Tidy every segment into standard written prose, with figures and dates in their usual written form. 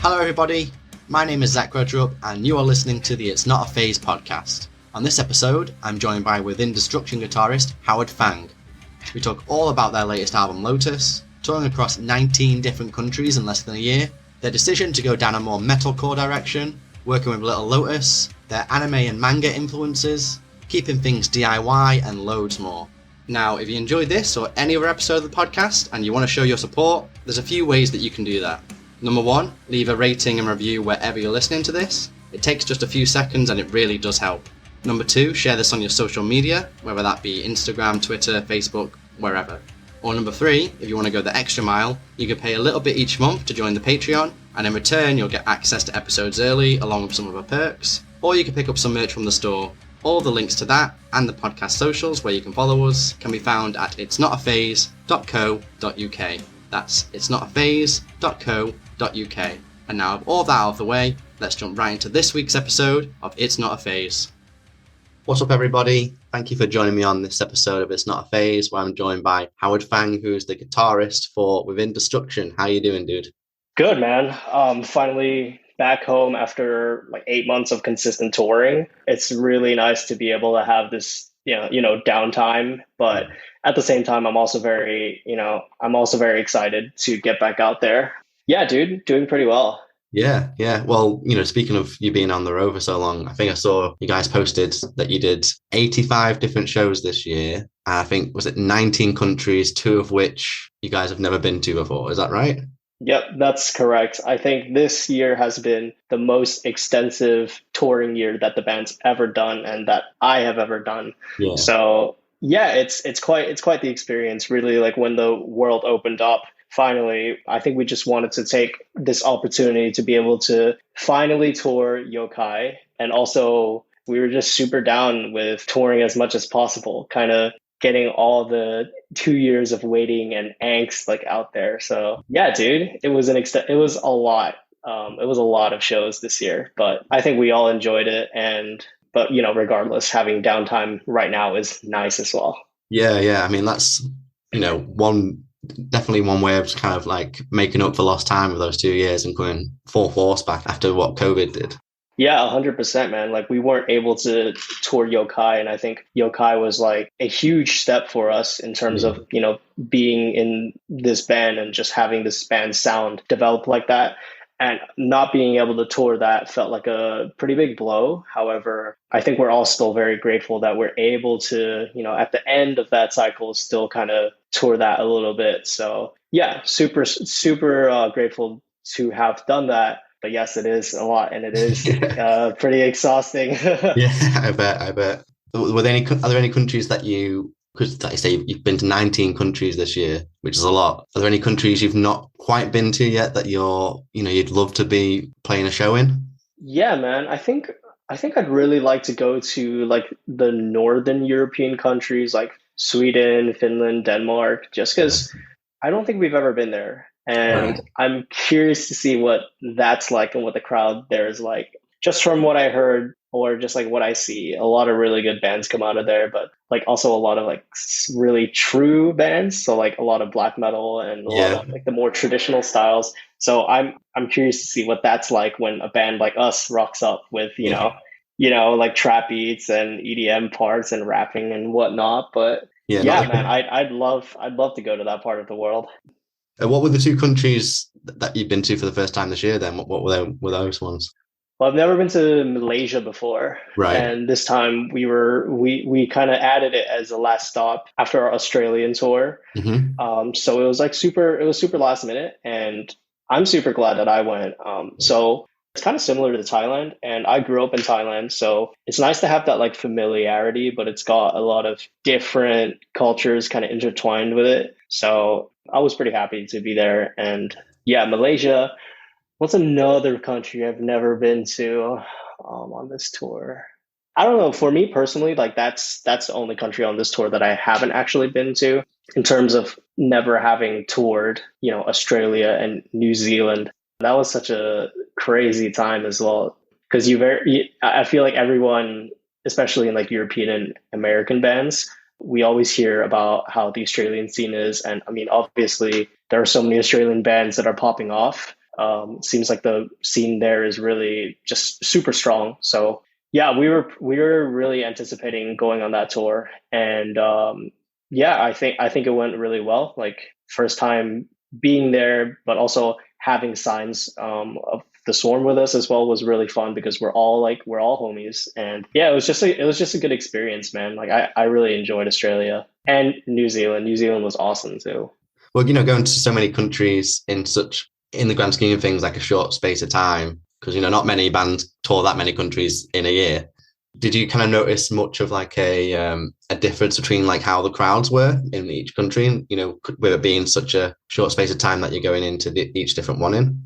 Hello everybody, my name is REDRUP and you are listening to the It's Not a Phase podcast. On this episode, I'm joined by Within Destruction guitarist Howard Fang. We talk all about their latest album Lotus, touring across 19 different countries in less than a year, their decision to go down a more metalcore direction, working with Lil Lotus, their anime and manga influences, keeping things DIY and loads more. Now, if you enjoyed this or any other episode of the podcast and you want to show your support, there's a few ways that you can do that. Number one, leave a rating and review wherever you're listening to this. It takes just a few seconds and it really does help. Number two, share this on your social media, whether that be Instagram, Twitter, Facebook, wherever. Or number three, if you want to go the extra mile, you can pay a little bit each month to join the Patreon, and in return you'll get access to episodes early along with some other perks, or you can pick up some merch from the store. All the links to that and the podcast socials where you can follow us can be found at itsnotaphase.co.uk. That's itsnotaphase.co.uk. And now with all that out of the way, let's jump right into this week's episode of It's Not a Phase. What's up everybody? Thank you for joining me on this episode of It's Not a Phase, where I'm joined by Howard Fang, who is the guitarist for Within Destruction. How you doing, dude? Good, man. Finally back home after like 8 months of consistent touring. It's really nice to be able to have this, downtime, but at the same time, I'm also very excited to get back out there. Yeah, dude, doing pretty well. Yeah. Well, speaking of you being on the road for so long, I think I saw you guys posted that you did 85 different shows this year. And I think, was it 19 countries, 2 of which you guys have never been to before? Is that right? Yep, that's correct. I think this year has been the most extensive touring year that the band's ever done and that I have ever done. Yeah. So yeah, it's quite the experience. Really, like when the world opened up, finally, I think we just wanted to take this opportunity to be able to finally tour Yokai. And also we were just super down with touring as much as possible, kind of getting all the 2 years of waiting and angst like out there. So yeah, dude, it was a lot. It was a lot of shows this year, but I think we all enjoyed it. But regardless, having downtime right now is nice as well. Yeah. I mean, that's, definitely one way of kind of like making up for lost time with those 2 years and going full force back after what COVID did. Yeah, 100%, man. Like we weren't able to tour Yokai, and I think Yokai was like a huge step for us in terms of, being in this band and just having this band sound develop like that. And not being able to tour that felt like a pretty big blow. However, I think we're all still very grateful that we're able to, at the end of that cycle, still kind of tour that a little bit. So yeah, super grateful to have done that. But yes, it is a lot, and it is pretty exhausting. Yeah, I bet. Are there any countries that because like you say, you've been to 19 countries this year, which is a lot. Are there any countries you've not quite been to yet that you'd love to be playing a show in? Yeah, man. I think I'd really like to go to like the Northern European countries like Sweden, Finland, Denmark, just because I don't think we've ever been there. And I'm curious to see what that's like and what the crowd there is like. Just from what I heard or just like what I see, a lot of really good bands come out of there, but like also a lot of like really true bands. So like a lot of black metal and a lot of like the more traditional styles. So I'm curious to see what that's like when a band like us rocks up with, like trap beats and EDM parts and rapping and whatnot. But man, I'd love to go to that part of the world. What were the 2 countries that you've been to for the first time this year then? What were those ones? Well, I've never been to Malaysia before. Right. And this time we kind of added it as a last stop after our Australian tour. Mm-hmm. So it was super last minute, and I'm super glad that I went. So it's kind of similar to Thailand, and I grew up in Thailand. So it's nice to have that like familiarity, but it's got a lot of different cultures kind of intertwined with it. So I was pretty happy to be there. And yeah, Malaysia. What's another country I've never been to on this tour? I don't know. For me personally, like that's the only country on this tour that I haven't actually been to in terms of never having toured, Australia and New Zealand. That was such a crazy time as well. Because I feel like everyone, especially in like European and American bands, we always hear about how the Australian scene is. And I mean, obviously, there are so many Australian bands that are popping off. Seems like the scene there is really just super strong. So yeah, we were really anticipating going on that tour, and yeah, I think it went really well. Like first time being there, but also having signs of the Swarm with us as well was really fun because we're all homies, and yeah, it was just a good experience, man. Like I really enjoyed Australia and New Zealand. New Zealand was awesome too. Well, going to so many countries in the grand scheme of things, like a short space of time, because not many bands tour that many countries in a year. Did you kind of notice much of like a difference between like how the crowds were in each country, and with it being such a short space of time that you're going into each different one in?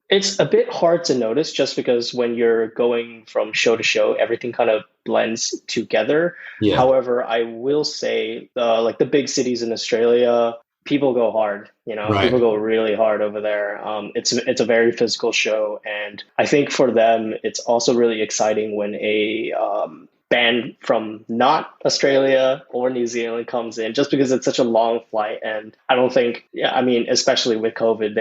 It's a bit hard to notice just because when you're going from show to show, everything kind of blends together. Yeah. However, I will say, like the big cities in Australia, people go hard. People Right. go really hard over there. It's a very physical show, and I think for them, it's also really exciting when a band from not Australia or New Zealand comes in, just because it's such a long flight. And I don't think, yeah, I mean, especially with COVID,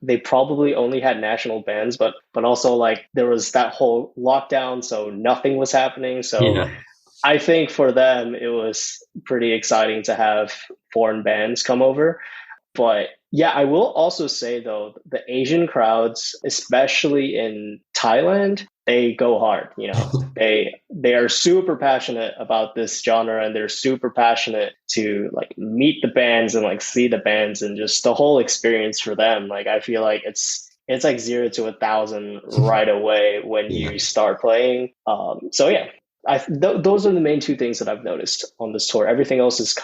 they probably only had national bands, but also like there was that whole lockdown, so nothing was happening. So Yeah. I think for them it was pretty exciting to have foreign bands come over. But yeah, I will also say though, the Asian crowds, especially in Thailand, they go hard. They are super passionate about this genre, and they're super passionate to like meet the bands and like see the bands, and just the whole experience for them. Like I feel like it's like 0 to 1,000 right away when Yeah. you start playing. So yeah, those are the main two things that I've noticed on this tour. Everything else is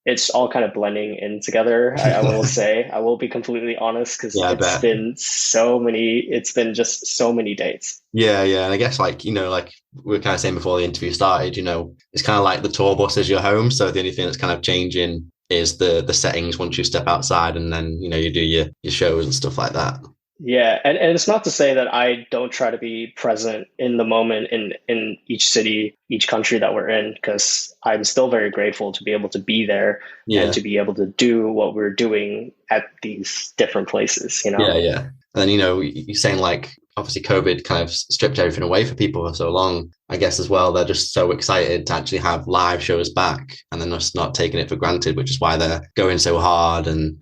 it's all kind of blending in together. I will say, I will be completely honest, because Yeah, I bet. it's been just so many dates. Yeah, yeah. And I guess like, like we were kind of saying before the interview started, it's kind of like the tour bus is your home. So the only thing that's kind of changing is the settings once you step outside, and then, you do your shows and stuff like that. Yeah, and it's not to say that I don't try to be present in the moment in each city, each country that we're in, because I'm still very grateful to be able to be there and Yeah. to be able to do what we're doing at these different places, Yeah, yeah. And then, you're saying like obviously COVID kind of stripped everything away for people for so long. I guess as well, they're just so excited to actually have live shows back, and they're just not taking it for granted, which is why they're going so hard and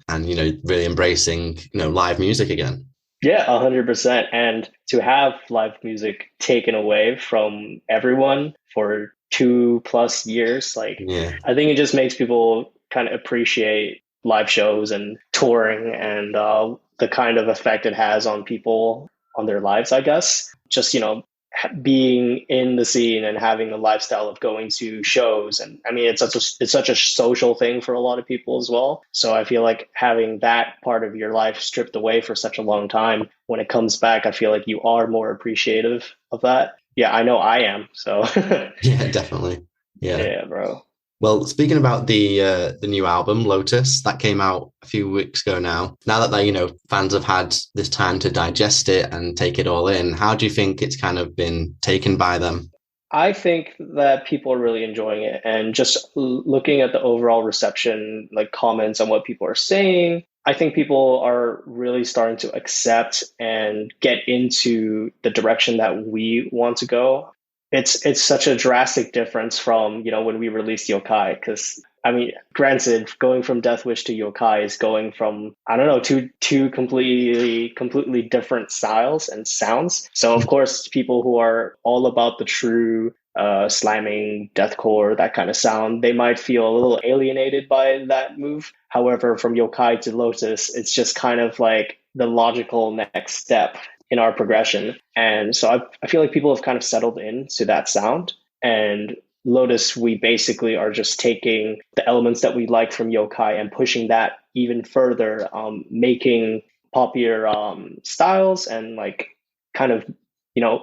really embracing, live music again. Yeah, 100%. And to have live music taken away from everyone for 2+ years, like Yeah. I think it just makes people kind of appreciate live shows and touring, and the kind of effect it has on people, on their lives, I guess. Just, being in the scene and having a lifestyle of going to shows, and I mean it's such a social thing for a lot of people as well. So I feel like having that part of your life stripped away for such a long time, when it comes back, I feel like you are more appreciative of that. Yeah, I know I am. So Yeah, definitely. Yeah. yeah, bro. Well, speaking about the new album, Lotus, that came out a few weeks ago now. Now that they, fans have had this time to digest it and take it all in, how do you think it's kind of been taken by them? I think that people are really enjoying it, and just looking at the overall reception, like comments on what people are saying, I think people are really starting to accept and get into the direction that we want to go. It's such a drastic difference from, when we released Yokai, because I mean, granted, going from Death Wish to Yokai is going from, I don't know, two completely different styles and sounds. So of course, people who are all about the true slamming deathcore, that kind of sound, they might feel a little alienated by that move. However, from Yokai to Lotus, it's just kind of like the logical next step in our progression. And so I feel like people have kind of settled into that sound. And Lotus, we basically are just taking the elements that we like from Yokai and pushing that even further, making poppier styles and like kind of,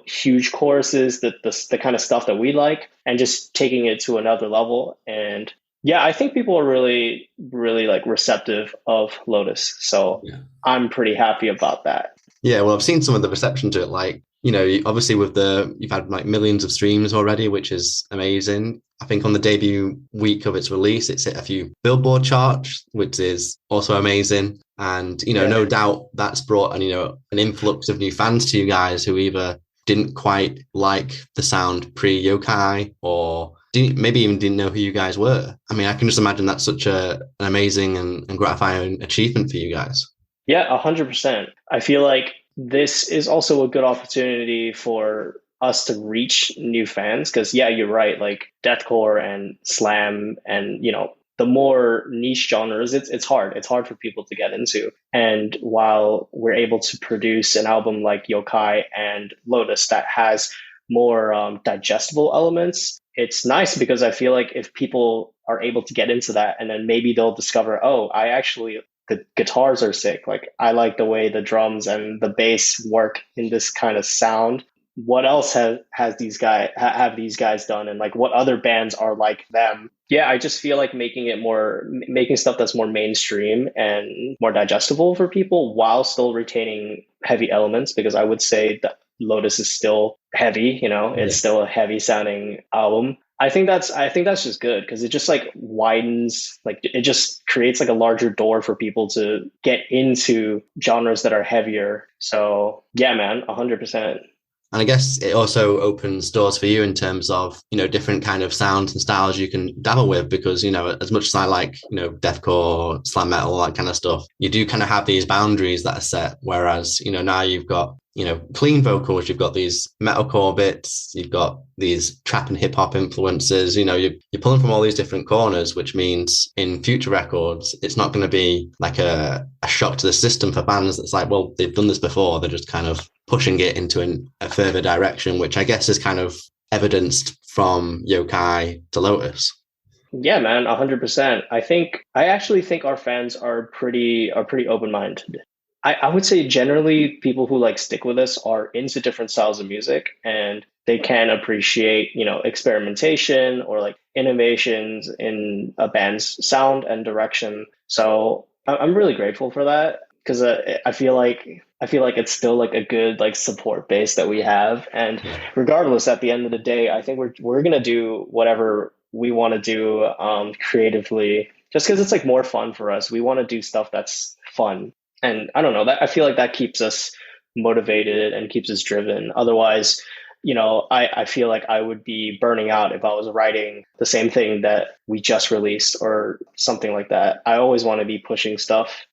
huge choruses, the kind of stuff that we like, and just taking it to another level. And yeah, I think people are really, really like receptive of Lotus. So Yeah. I'm pretty happy about that. Yeah, well, I've seen some of the reception to it. Like, obviously you've had like millions of streams already, which is amazing. I think on the debut week of its release, it's hit a few Billboard charts, which is also amazing. And, no doubt that's brought an influx of new fans to you guys who either didn't quite like the sound pre-Yokai or maybe even didn't know who you guys were. I mean, I can just imagine that's such an amazing and gratifying achievement for you guys. Yeah, 100%. I feel like this is also a good opportunity for us to reach new fans because, yeah, you're right. Like deathcore and slam and, the more niche genres, it's hard. It's hard for people to get into. And while we're able to produce an album like Yokai and Lotus that has more digestible elements, it's nice because I feel like if people are able to get into that and then maybe they'll discover, oh, the guitars are sick. Like I like the way the drums and the bass work in this kind of sound. What else have these guys done, and like what other bands are like them? Yeah, I just feel like making stuff that's more mainstream and more digestible for people while still retaining heavy elements, because I would say that Lotus is still heavy, it's still a heavy sounding album. I think that's just good because it just like widens, like it just creates like a larger door for people to get into genres that are heavier. So yeah, man, 100%. And I guess it also opens doors for you in terms of, different kind of sounds and styles you can dabble with because, as much as I like, deathcore, slam metal, all that kind of stuff, you do kind of have these boundaries that are set. Whereas, now you've got, clean vocals, you've got these metalcore bits, you've got these trap and hip hop influences, you're pulling from all these different corners, which means in future records, it's not going to be like a shock to the system for bands that's like, well, they've done this before. They're just kind of pushing it into a further direction, which I guess is kind of evidenced from Yokai to Lotus. Yeah, man, 100%. I actually think our fans are pretty open-minded. I would say generally people who like stick with us are into different styles of music and they can appreciate, experimentation or like innovations in a band's sound and direction. So I'm really grateful for that because I feel like it's still like a good like support base that we have. And regardless, at the end of the day, I think we're gonna do whatever we want to do creatively, just because it's like more fun for us. We want to do stuff that's fun. And I don't know, that I feel like that keeps us motivated and keeps us driven. Otherwise, I feel like I would be burning out if I was writing the same thing that we just released or something like that. I always want to be pushing stuff,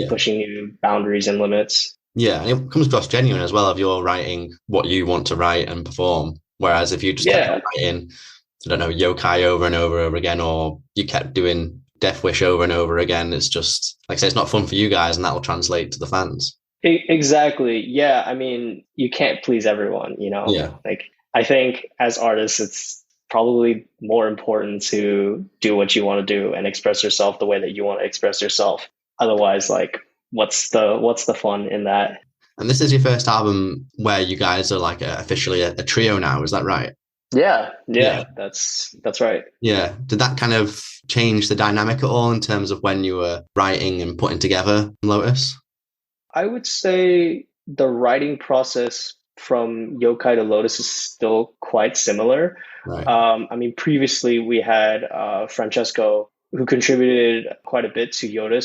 pushing new boundaries and limits. Yeah, and it comes across genuine as well if you're writing what you want to write and perform. Whereas if you just kept writing, I don't know, Yokai over and over again, or you kept doing Death Wish over and over again, it's just like I say, it's not fun for you guys, and that will translate to the fans. Exactly. Yeah. I mean, you can't please everyone, Yeah. Like I think as artists, it's probably more important to do what you want to do and express yourself the way that you want to express yourself. Otherwise, like what's the fun in that? And this is your first album where you guys are like officially a trio now, is that right? Yeah, that's right. Yeah. Did that kind of change the dynamic at all in terms of when you were writing and putting together Lotus? I would say the writing process from Yokai to Lotus is still quite similar. Right. I mean, previously we had Francesco, who contributed quite a bit to Yokai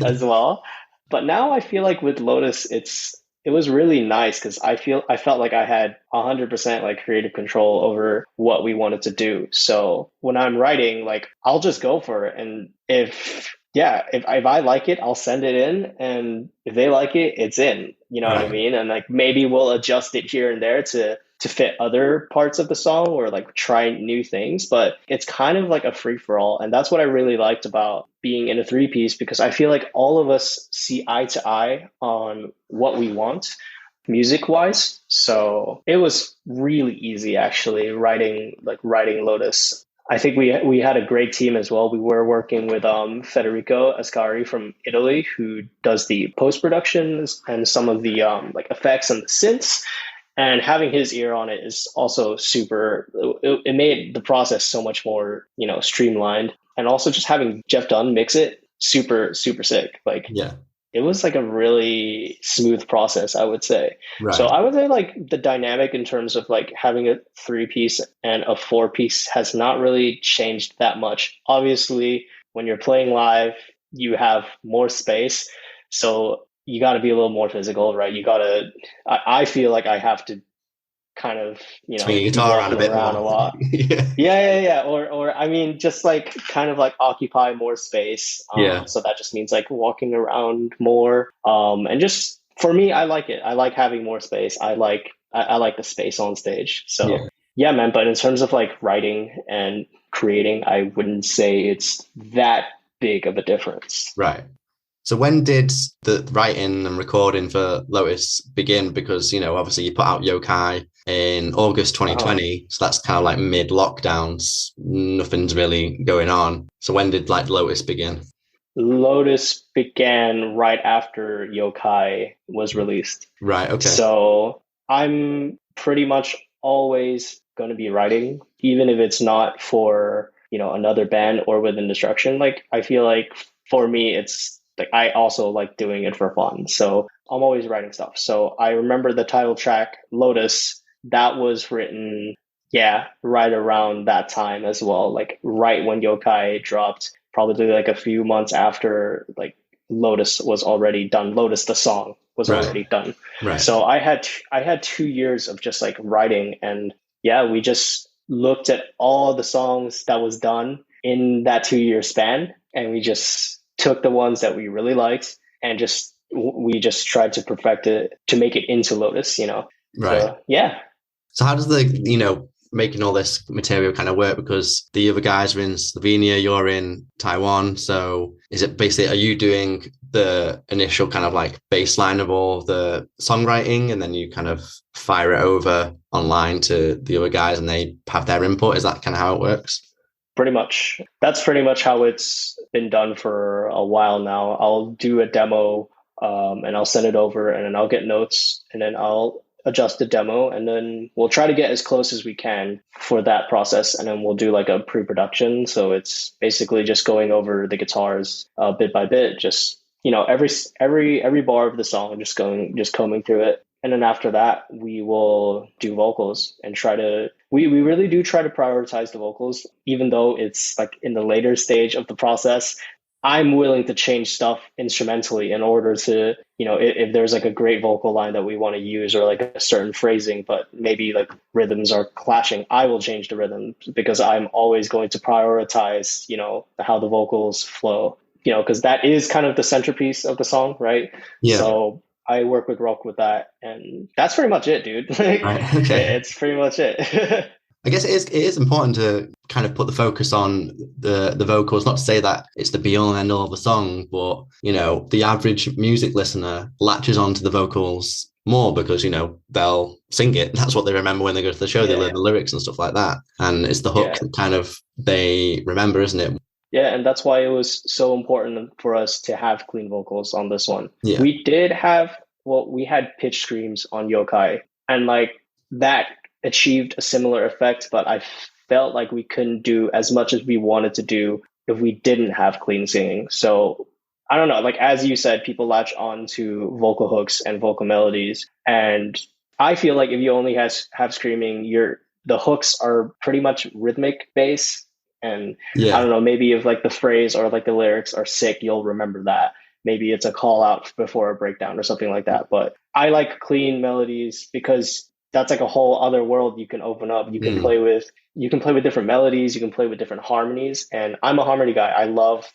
as well. But now I feel like with Lotus, it was really nice because I felt like I had 100% like creative control over what we wanted to do. So when I'm writing, like I'll just go for it, and if I like it, I'll send it in, and if they like it, it's in. You know what I mean? And like maybe we'll adjust it here and there to fit other parts of the song or like try new things, but it's kind of like a free for all. And that's what I really liked about being in a three piece, because I feel like all of us see eye to eye on what we want music wise. So it was really easy actually writing Lotus. I think we had a great team as well. We were working with Federico Ascari from Italy, who does the post productions and some of the like effects and the synths. And having his ear on it is also super. It made the process so much more, streamlined. And also just having Jeff Dunn mix it, super super sick. Like, yeah, it was like a really smooth process, I would say. Right. So I would say like the dynamic in terms of like having a three piece and a four piece has not really changed that much. Obviously, when you're playing live, you have more space. So you got to be a little more physical, right? I feel like I have to kind of, Swing your be guitar around a walking bit around more. a lot. Yeah. Yeah. Or I mean, just like kind of like occupy more space. Yeah. So that just means like walking around more. And just for me, I like it. I like having more space. I like the space on stage. Yeah. So yeah, man. But in terms of like writing and creating, I wouldn't say it's that big of a difference. Right. So when did the writing and recording for Lotus begin? Because, obviously you put out Yokai in August Uh-huh. 2020. So that's kind of like mid lockdowns. Nothing's really going on. So when did like Lotus begin? Lotus began right after Yokai was released. Right. Okay. So I'm pretty much always going to be writing, even if it's not for, another band or within Destruction. Like, I feel like for me, it's like I also like doing it for fun. So I'm always writing stuff. So I remember the title track, Lotus, that was written, yeah, right around that time as well. Like, right when Yokai dropped, probably like a few months after, like, Lotus was already done. Lotus, the song, was Right. already done. Right. So I had 2 years of just like writing, and yeah, we just looked at all the songs that was done in that 2 year span, and we just took the ones that we really liked and we just tried to perfect it to make it into Lotus. Right. So yeah. So how does making all this material kind of work? Because the other guys are in Slovenia, you're in Taiwan. So is it basically, are you doing the initial kind of like baseline of all the songwriting and then you kind of fire it over online to the other guys and they have their input? Is that kind of how it works? Pretty much. That's pretty much how it's been done for a while now. I'll do a demo, and I'll send it over, and then I'll get notes, and then I'll adjust the demo, and then we'll try to get as close as we can for that process, and then we'll do like a pre-production. So it's basically just going over the guitars bit by bit, just every bar of the song, just combing through it. And then after that, we will do vocals and we really do try to prioritize the vocals, even though it's like in the later stage of the process. I'm willing to change stuff instrumentally in order to, if there's like a great vocal line that we want to use or like a certain phrasing, but maybe like rhythms are clashing, I will change the rhythm because I'm always going to prioritize, how the vocals flow, because that is kind of the centerpiece of the song, right? Yeah. So I work with Rock with that, and that's pretty much it, dude. Like, Right. Okay. it's pretty much it. I guess it is important to kind of put the focus on the vocals, not to say that it's the be all and end all of the song, but the average music listener latches onto the vocals more because they'll sing it. That's what they remember when they go to the show. They learn the lyrics and stuff like that, and it's the hook that kind of they remember, isn't it? Yeah, and that's why it was so important for us to have clean vocals on this one. Yeah. We had pitch screams on Yokai, and like that achieved a similar effect, but I felt like we couldn't do as much as we wanted to do if we didn't have clean singing. So I don't know, like as you said, people latch on to vocal hooks and vocal melodies, and I feel like if you only have screaming, the hooks are pretty much rhythmic bass. And I don't know, maybe if like the phrase or like the lyrics are sick, you'll remember that. Maybe it's a call out before a breakdown or something like that. But I like clean melodies because that's like a whole other world you can open up. You can play with different melodies, you can play with different harmonies. And I'm a harmony guy. I love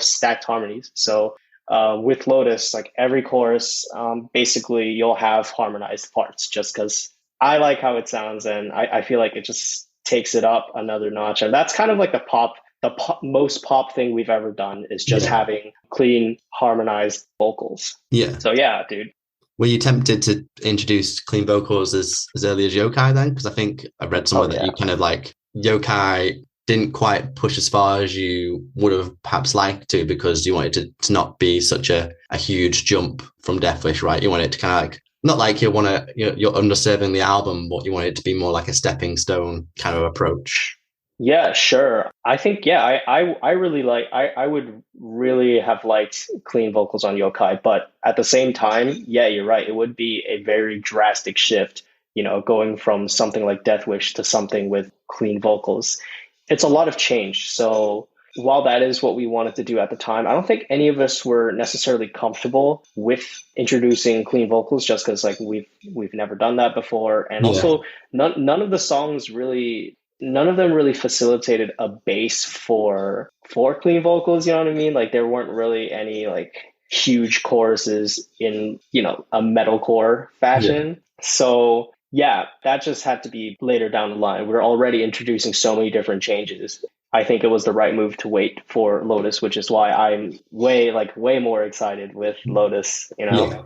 stacked harmonies. So with Lotus, like every chorus, basically you'll have harmonized parts just because I like how it sounds, and I feel like it just takes it up another notch. And that's kind of like the most pop thing we've ever done is just having clean harmonized vocals. Yeah. So yeah, dude. Were you tempted to introduce clean vocals as early as Yokai then? Because I think I read somewhere that you kind of like Yokai didn't quite push as far as you would have perhaps liked to because you wanted to not be such a huge jump from Deathwish, right? You want it to kind of like, not like you're underserving the album, but you want it to be more like a stepping stone kind of approach. Yeah, sure. I think, I really I would really have liked clean vocals on Yokai, but at the same time, yeah, you're right. It would be a very drastic shift, going from something like Deathwish to something with clean vocals. It's a lot of change. So while that is what we wanted to do at the time, I don't think any of us were necessarily comfortable with introducing clean vocals just because like we've never done that before. And Yeah. also none of the songs really none of them really facilitated a base for clean vocals, you know what I mean? Like there weren't really any like huge choruses in, you know, a metalcore fashion. So yeah, that just had to be later down the line. We're already introducing so many different changes. I think it was the right move to wait for Lotus, which is why I'm way more excited with Lotus, you know? Yeah.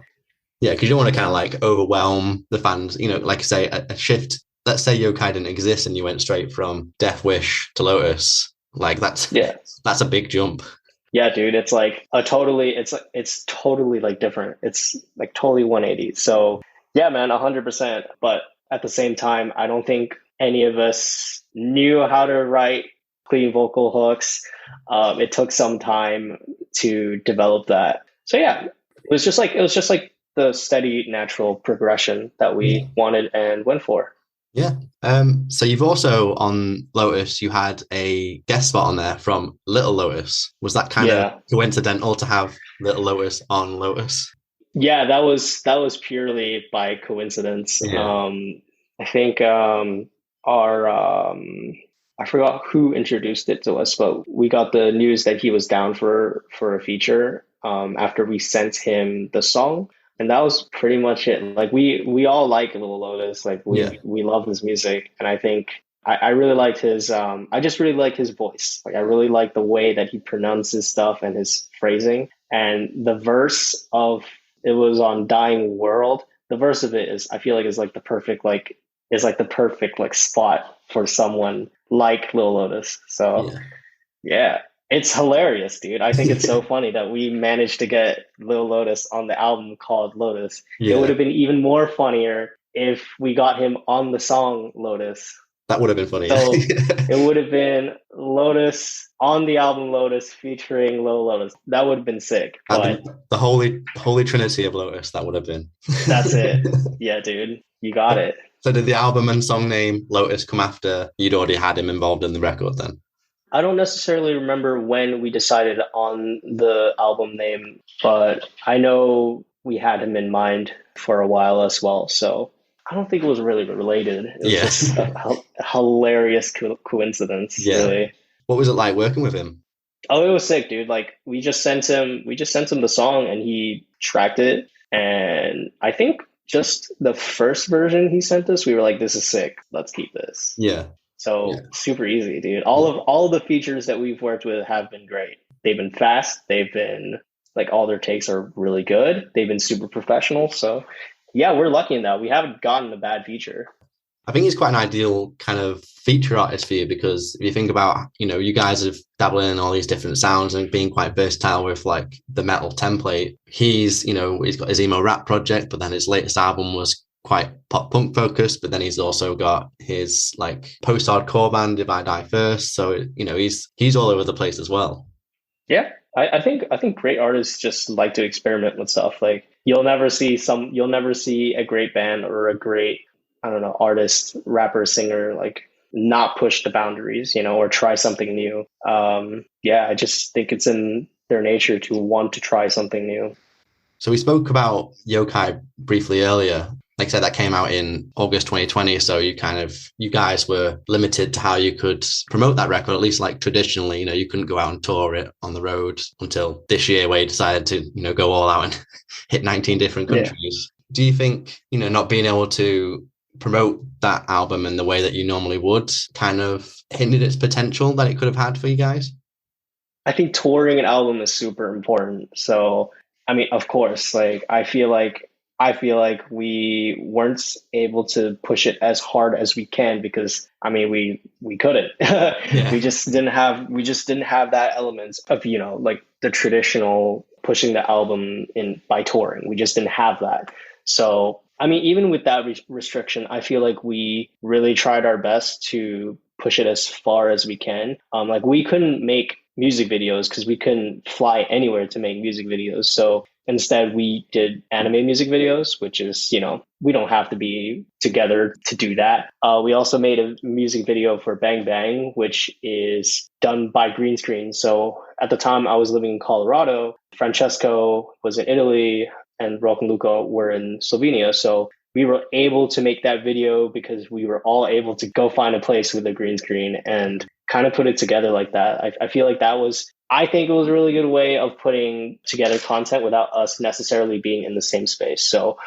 Yeah, because you don't want to kind of like overwhelm the fans, you know, like I say, a shift. Let's say Yokai didn't exist and you went straight from Death Wish to Lotus. Like that's a big jump. Yeah, dude, it's like it's totally like different. It's like totally 180. So yeah, man, 100%. But at the same time, I don't think any of us knew how to write clean vocal hooks. It took some time to develop that. So yeah, it was just like the steady, natural progression that we wanted and went for. Yeah. So you've also on Lotus, you had a guest spot on there from Little Lotus. Was that kind of coincidental to have Little Lotus on Lotus? Yeah, that was purely by coincidence. Yeah. I think I forgot who introduced it to us, but we got the news that he was down for a feature after we sent him the song. And that was pretty much it. Like we all like Lil Lotus. Like we love his music. And I think I really liked his I just really like his voice. Like I really like the way that he pronounces stuff and his phrasing. And the verse of it was on Dying World. The verse of it is I feel like is like the perfect like spot for someone like Lil Lotus. So yeah. It's hilarious, dude. I think it's so funny that we managed to get Lil Lotus on the album called Lotus. It would have been even more funnier if we got him on the song Lotus. That would have been funny. So it would have been Lotus on the album Lotus featuring Lil Lotus. That would have been sick. But the holy trinity of Lotus, that would have been. That's it. Yeah, dude. You got it. So did the album and song name Lotus come after you'd already had him involved in the record then? I don't necessarily remember when we decided on the album name, but I know we had him in mind for a while as well. So I don't think it was really related. It was just a hilarious coincidence, really. What was it like working with him? Oh, it was sick, dude. Like we just sent him the song and he tracked it. And I think just the first version he sent us, we were like, this is sick. Let's keep this. Yeah. So super easy, dude. All of the features that we've worked with have been great. They've been fast. They've been like all their takes are really good. They've been super professional. So yeah, we're lucky in that. We haven't gotten a bad feature. I think he's quite an ideal kind of feature artist for you because if you think about, you know, you guys have dabbled in all these different sounds and being quite versatile with like the metal template. He's got his emo rap project, but then his latest album was quite pop punk focused, but then he's also got his like post hardcore band If I Die First. So you know he's all over the place as well. Yeah, I think great artists just like to experiment with stuff. Like you'll never see a great band or a great artist, rapper, singer like not push the boundaries, or try something new. I just think it's in their nature to want to try something new. So we spoke about Yokai briefly earlier. Like I said, that came out in August 2020. So you guys were limited to how you could promote that record, at least like traditionally, you couldn't go out and tour it on the road until this year where you decided to, go all out and hit 19 different countries. Yeah. Do you think, not being able to promote that album in the way that you normally would kind of hindered its potential that it could have had for you guys? I think touring an album is super important. So, I mean, of course, like I feel like we weren't able to push it as hard as we can because we couldn't. Yeah. we just didn't have that element of like the traditional pushing the album in by touring. We just didn't have that. So even with that restriction, I feel like we really tried our best to push it as far as we can. Like we couldn't make music videos because we couldn't fly anywhere to make music videos. So Instead, we did anime music videos, which is, we don't have to be together to do that. We also made a music video for Bang Bang, which is done by green screen. So at the time I was living in Colorado, Francesco was in Italy, and Rock and Luca were in Slovenia. So we were able to make that video because we were all able to go find a place with a green screen and kind of put it together like that. I feel like I think it was a really good way of putting together content without us necessarily being in the same space. So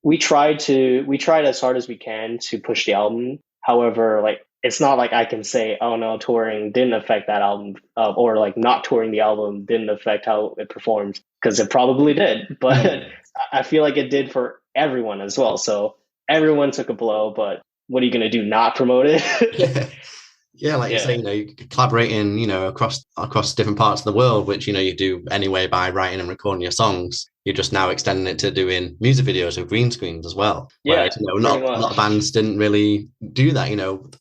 we tried as hard as we can to push the album. However, like, it's not like I can say, oh no, touring didn't affect that album, or like not touring the album didn't affect how it performed, because it probably did. But I feel like it did for everyone as well. So everyone took a blow, but what are you going to do? Not promote it? Yeah, like you say, you collaborating, across different parts of the world, which, you do anyway by writing and recording your songs. You're just now extending it to doing music videos with green screens as well. Yeah, whereas, not a lot of bands didn't really do that.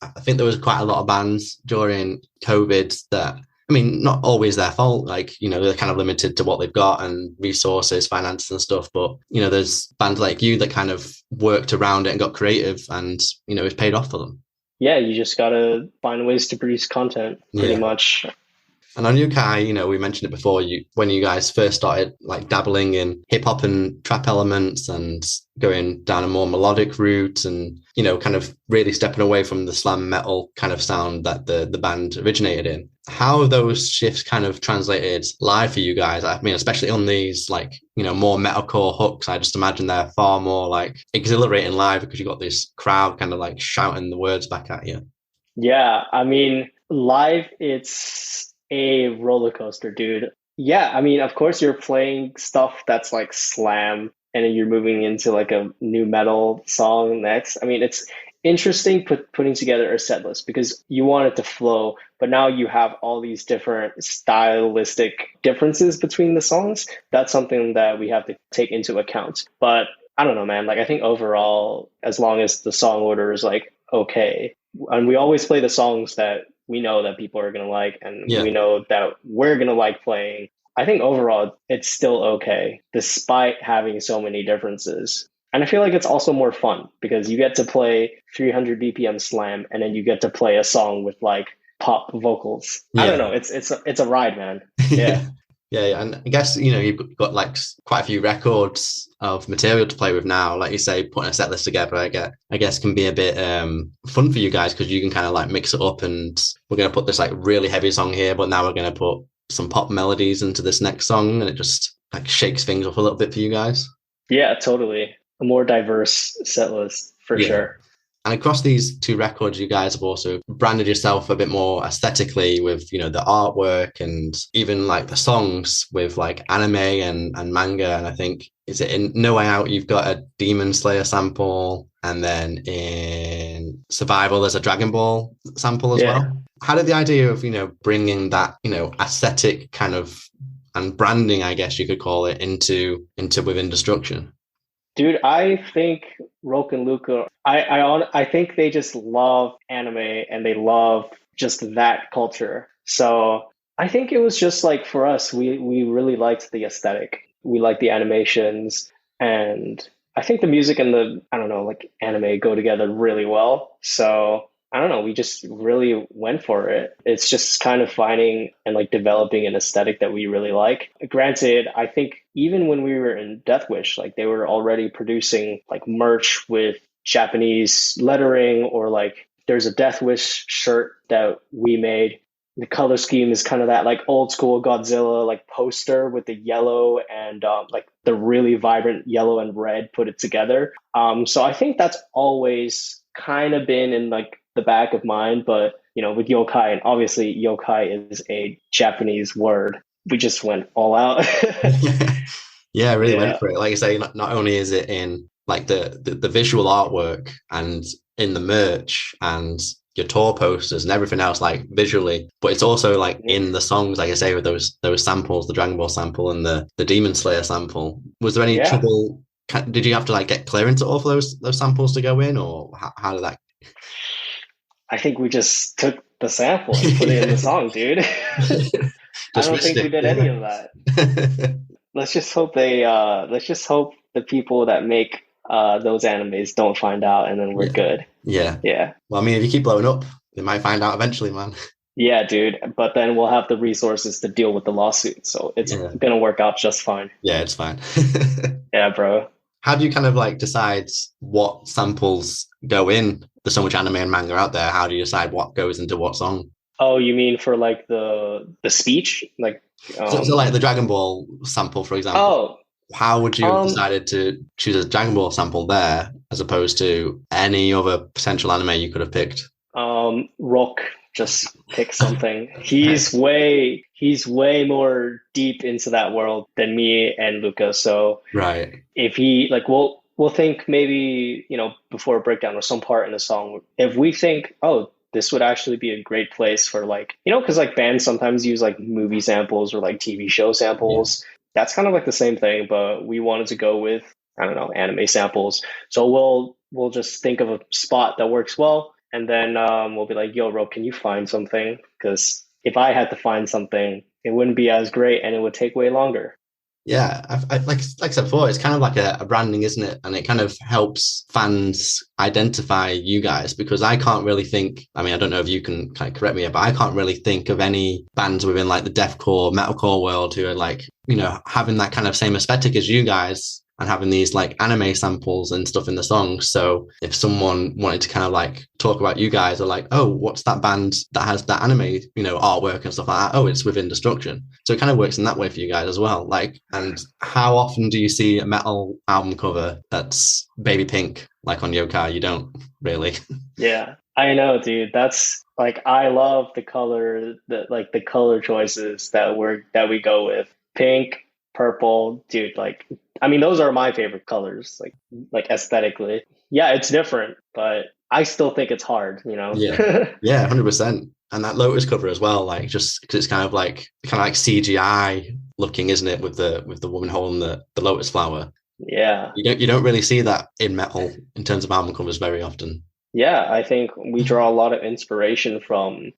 I think there was quite a lot of bands during COVID that, I mean, not always their fault. Like, they're kind of limited to what they've got and resources, finances and stuff. But, there's bands like you that kind of worked around it and got creative, and, it's paid off for them. Yeah, you just got to find ways to produce content, pretty much. And on Kai, we mentioned it before, when you guys first started like dabbling in hip hop and trap elements and going down a more melodic route and, kind of really stepping away from the slam metal kind of sound that the band originated in. How have those shifts kind of translated live for you guys? I mean, especially on these like, more metalcore hooks, I just imagine they're far more like exhilarating live because you've got this crowd kind of like shouting the words back at you. Yeah, I mean, live, it's a roller coaster, dude. Yeah, I mean, of course you're playing stuff that's like slam and then you're moving into like a new metal song next. I mean, it's interesting putting together a set list because you want it to flow, but now you have all these different stylistic differences between the songs. That's something that we have to take into account. But I don't know, man. Like, I think overall, as long as the song order is like okay, and we always play the songs that we know that people are going to like, and we know that we're going to like playing, I think overall it's still okay, despite having so many differences. And I feel like it's also more fun because you get to play 300 BPM slam and then you get to play a song with like pop vocals. I don't know. It's a ride, man. Yeah. Yeah, and I guess, you've got like quite a few records of material to play with now. Like you say, putting a set list together, I guess can be a bit fun for you guys because you can kind of like mix it up, and we're going to put this like really heavy song here, but now we're going to put some pop melodies into this next song, and it just like shakes things up a little bit for you guys. Yeah, totally. A more diverse set list for sure. And across these two records, you guys have also branded yourself a bit more aesthetically with, the artwork and even like the songs with like anime and manga. And I think, is it in No Way Out, you've got a Demon Slayer sample, and then in Survival, there's a Dragon Ball sample as well. How did the idea of, bringing that, aesthetic kind of and branding, I guess you could call it, into Within Destruction? Dude, I think Roke and Luca, I think they just love anime and they love just that culture. So I think it was just like for us, we really liked the aesthetic. We liked the animations, and I think the music and the, like anime go together really well. So I don't know, we just really went for it. It's just kind of finding and like developing an aesthetic that we really like. Granted, I think even when we were in Death Wish, like they were already producing like merch with Japanese lettering, or like there's a Death Wish shirt that we made. The color scheme is kind of that like old school Godzilla like poster with the yellow and like the really vibrant yellow and red put it together. So I think that's always kind of been in like the back of mind, but with yokai, and obviously yokai is a Japanese word, we just went all out. Yeah, really went for it. Like I say, not only is it in like the visual artwork and in the merch and your tour posters and everything else, like visually, but it's also like in the songs, like I say, with those samples, the Dragon Ball sample and the Demon Slayer sample. Was there any trouble? Did you have to like get clearance at all for those samples to go in, or how did that? I think we just took the sample and put it in the song, dude. I don't think we did any of that. let's just hope let's just hope the people that make those animes don't find out, and then we're Yeah. good. Yeah. Yeah. Well, I mean, if you keep blowing up, they might find out eventually, man. Yeah, dude. But then we'll have the resources to deal with the lawsuit. So it's Yeah. gonna work out just fine. Yeah, it's fine. Yeah, bro. How do you kind of like decide what samples go in? There's so much anime and manga out there. How do you decide what goes into what song? Oh, you mean for like the speech? Like So like the Dragon Ball sample, for example, oh, how would you have um decided to choose a Dragon Ball sample there as opposed to any other potential anime you could have picked? Rock just pick something. He's way more deep into that world than me and Luca. So Right. if he like we'll think maybe, before a breakdown or some part in the song, if we think, oh, this would actually be a great place for like, because like bands sometimes use like movie samples or like TV show Yeah. samples. That's kind of like the same thing, but we wanted to go with, I don't know, anime samples. So we'll just think of a spot that works well, and then we'll be like, yo, Ro, can you find something? Because if I had to find something, it wouldn't be as great and it would take way longer. Yeah, like I said before, it's kind of like a branding, isn't it? And it kind of helps fans identify you guys because I can't really think. I mean, I don't know if you can kind of correct me, but I can't really think of any bands within like the deathcore, metalcore world who are like, having that kind of same aesthetic as you guys and having these like anime samples and stuff in the songs. So if someone wanted to kind of like talk about you guys, are like, oh, what's that band that has that anime, artwork and stuff like that? Oh, it's Within Destruction. So it kind of works in that way for you guys as well. Like, and how often do you see a metal album cover that's baby pink, like on Yokai? You don't really. Yeah, I know, dude. That's like I love the color choices that we go with. Pink, purple, dude, like I mean those are my favorite colors, like aesthetically. Yeah, it's different, but I still think it's hard. Yeah. Yeah, 100%. And that Lotus cover as well, like just because it's kind of like CGI looking, isn't it, with the woman holding the lotus flower. Yeah. You don't really see that in metal in terms of album covers very often. Yeah, I think we draw a lot of inspiration from,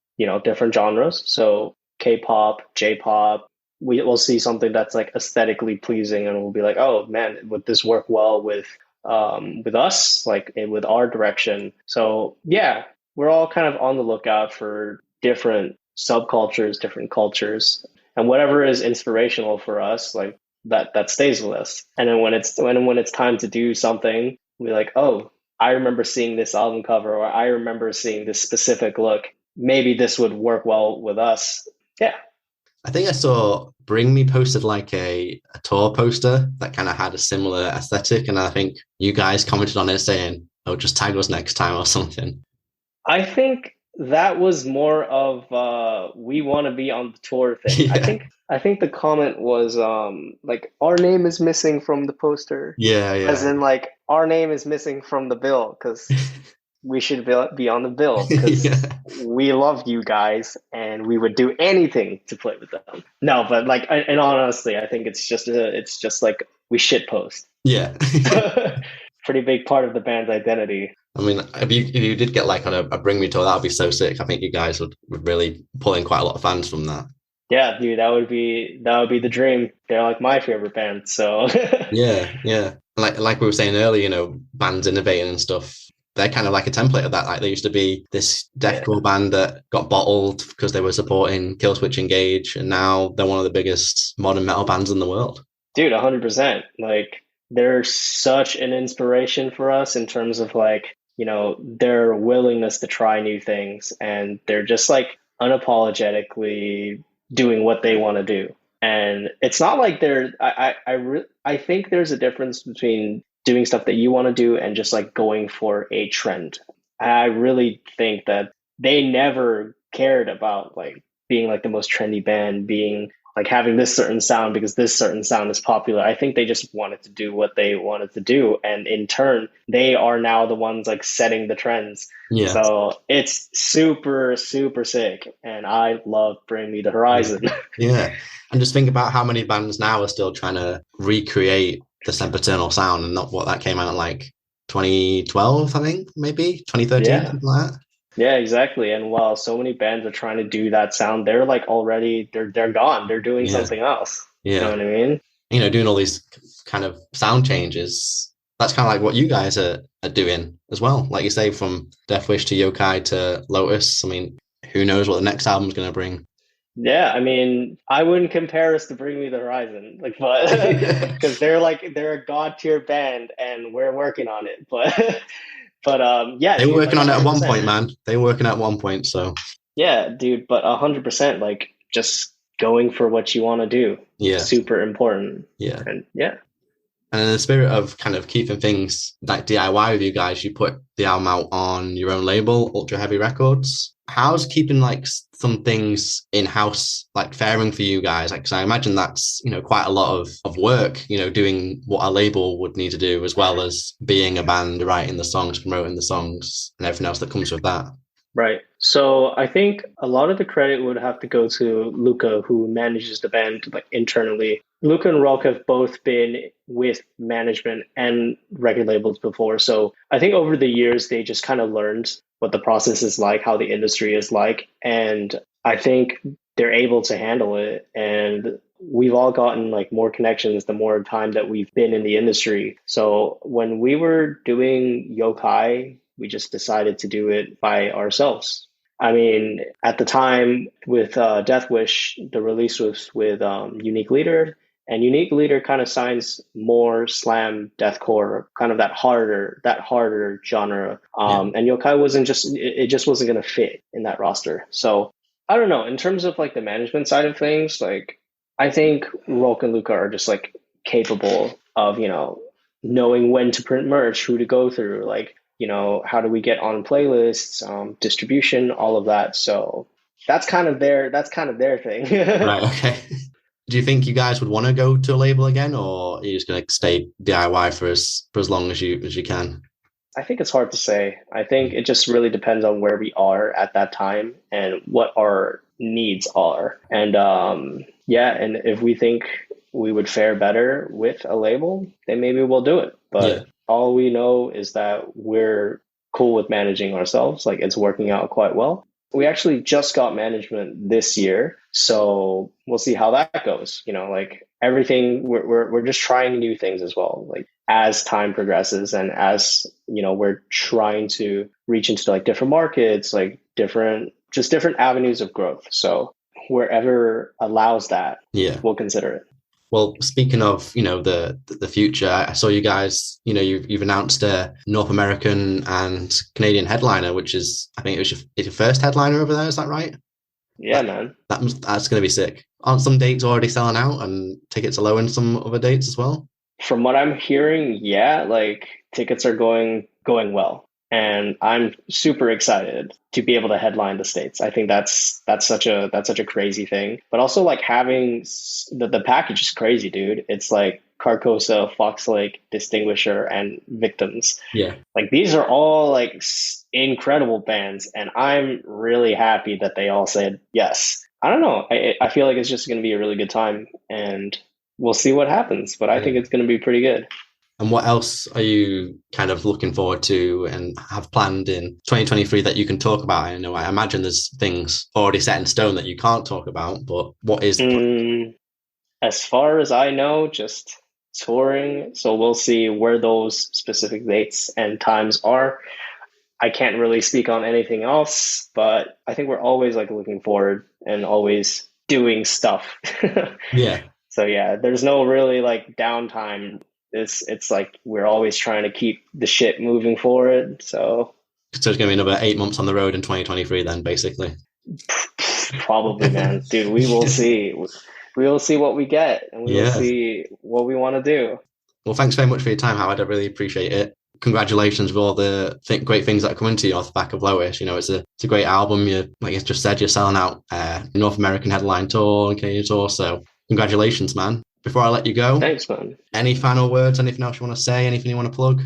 different genres. So K-pop, J-pop, we will see something that's like aesthetically pleasing and we'll be like, oh man, would this work well with us, like with our direction? So yeah, we're all kind of on the lookout for different subcultures, different cultures, and whatever is inspirational for us, like that stays with us. And then when it's time to do something, we're like, oh, I remember seeing this album cover, or I remember seeing this specific look. Maybe this would work well with us. Yeah. I think I saw Bring Me posted like a tour poster that kind of had a similar aesthetic, and I think you guys commented on it saying, "Oh, just tag us next time" or something. I think that was more of we want to be on the tour thing. I Yeah, think I think the comment was like our name is missing from the poster, yeah, as yeah, in like our name is missing from the bill because we should be on the bill because yeah, we love you guys and we would do anything to play with them. No, but like, and honestly, I think it's just like we shit post. yeah. Pretty big part of the band's identity. I mean, if you did get like on a Bring Me tour, that would be so sick. I think you guys would really pull in quite a lot of fans from that. Yeah, dude, that would be the dream. They're like my favorite band. So Yeah, yeah. Like we were saying earlier, bands innovating and stuff. They're kind of like a template of that. Like there used to be this yeah, deathcore band that got bottled because they were supporting Killswitch Engage, and now they're one of the biggest modern metal bands in the world. dude, 100%. Like they're such an inspiration for us in terms of like, their willingness to try new things, and they're just like unapologetically doing what they want to do. And it's not like I think there's a difference between doing stuff that you want to do and just like going for a trend. I really think that they never cared about like being like the most trendy band, being like having this certain sound because this certain sound is popular. I think they just wanted to do what they wanted to do. And in turn, they are now the ones like setting the trends. Yeah, So it's super, super sick. And I love Bring Me the Horizon. yeah. And just think about how many bands now are still trying to recreate the Sempiternal sound, and not what that came out in like 2012, I think, maybe 2013, Yeah. something like that. Yeah, exactly. And while so many bands are trying to do that sound, they're like already they're gone. They're doing Yeah, something else. You know yeah. what I mean? doing all these kind of sound changes. That's kind of like what you guys are doing as well. Like you say, from Death Wish to Yokai to Lotus. I mean, who knows what the next album's going to bring? Yeah, I mean, I wouldn't compare us to Bring Me the Horizon, like, but because they're a god tier band, and we're working on it. But yeah, They were dude, working like on it at one 100%. point, man. They were working at one point, so Yeah, dude, but 100%, like just going for what you want to do, yeah, super important. yeah. And yeah. And in the spirit of kind of keeping things like DIY with you guys, you put the album out on your own label, Ultra Heavy Records. How's keeping like some things in house like faring for you guys? Like, 'cause I imagine that's quite a lot of work. Doing what a label would need to do, as well as being a band, writing the songs, promoting the songs, and everything else that comes with that. Right. So I think a lot of the credit would have to go to Luca, who manages the band like internally. Luca and Rolk have both been with management and record labels before. So I think over the years, they just kind of learned what the process is like, how the industry is like. And I think they're able to handle it. And we've all gotten like more connections the more time that we've been in the industry. So when we were doing Yokai, we just decided to do it by ourselves. I mean, at the time with Death Wish, the release was with Unique Leader, and Unique Leader kind of signs more slam deathcore, kind of that harder genre. Yeah, And Yokai wasn't just it just wasn't going to fit in that roster. So I don't know. In terms of like the management side of things, like I think Rolk and Luca are just like capable of knowing when to print merch, who to go through, like how do we get on playlists, distribution, all of that. So that's kind of their thing. right. Okay. Do you think you guys would want to go to a label again, or are you just going to stay DIY for as long as you can? I think it's hard to say. I think it just really depends on where we are at that time and what our needs are. And yeah, and if we think we would fare better with a label, then maybe we'll do it. Yeah. But all we know is that we're cool with managing ourselves. Like it's working out quite well. We actually just got management this year, so we'll see how that goes. Like everything, we're just trying new things as well. Like as time progresses, and as we're trying to reach into like different markets, like different avenues of growth. So wherever allows that, Yeah. we'll consider it. Well, speaking of, the future, I saw you guys, you've announced a North American and Canadian headliner, which is, I think it was your first headliner over there. Is that right? Yeah, man. That's going to be sick. Aren't some dates already selling out and tickets are low in some other dates as well? From what I'm hearing, yeah, like tickets are going well. And I'm super excited to be able to headline the States. I think that's such a crazy thing. But also like having the package is crazy, dude. It's like Carcosa, Fox Lake, Distinguisher, and Victims. Yeah. Like these are all like incredible bands, and I'm really happy that they all said yes. I don't know. I feel like it's just going to be a really good time, and we'll see what happens. But I think it's going to be pretty good. And what else are you kind of looking forward to and have planned in 2023 that you can talk about? I imagine there's things already set in stone that you can't talk about, but what is As far as I know, just touring. So we'll see where those specific dates and times are. I can't really speak on anything else, but I think we're always like looking forward and always doing stuff. Yeah. So yeah, there's no really like downtime. It's like we're always trying to keep the shit moving forward. So it's going to be another 8 months on the road in 2023 then, basically. probably, man. Dude, we will see. We will see what we get, and we will see what we want to do. Well, thanks very much for your time, Howard. I really appreciate it. Congratulations with all the great things that are coming to you off the back of Lotus. It's a great album. Like you just said, you're selling out North American headline tour and Canadian tour. So congratulations, man. Before I let you go, thanks, man. Any final words? Anything else you want to say? Anything you want to plug?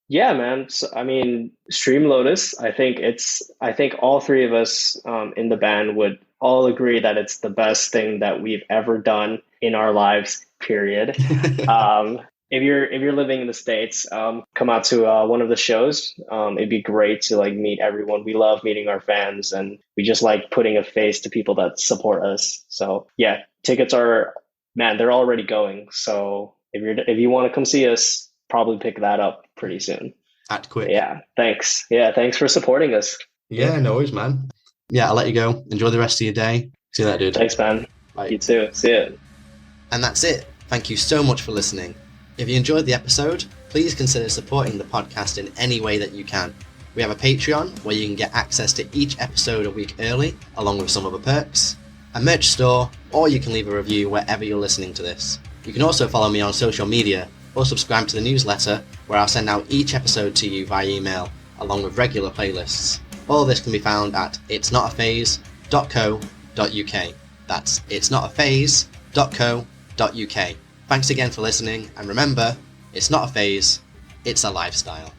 Yeah, man. So, I mean, stream Lotus. I think all three of us in the band would all agree that it's the best thing that we've ever done in our lives. Period. If you're living in the States, come out to one of the shows. It'd be great to like meet everyone. We love meeting our fans, and we just like putting a face to people that support us. So yeah, tickets are man, they're already going. So if you want to come see us, probably pick that up pretty soon. Act quick. Yeah, thanks. Yeah, thanks for supporting us. Yeah, no worries, man. Yeah, I'll let you go. Enjoy the rest of your day. See you later, dude. Thanks, man. Bye. You too. See ya. And that's it. Thank you so much for listening. If you enjoyed the episode, please consider supporting the podcast in any way that you can. We have a Patreon where you can get access to each episode a week early, along with some other perks, a merch store, or you can leave a review wherever you're listening to this. You can also follow me on social media or subscribe to the newsletter where I'll send out each episode to you via email, along with regular playlists. All this can be found at itsnotaphase.co.uk. That's itsnotaphase.co.uk. Thanks again for listening, and remember, it's not a phase, it's a lifestyle.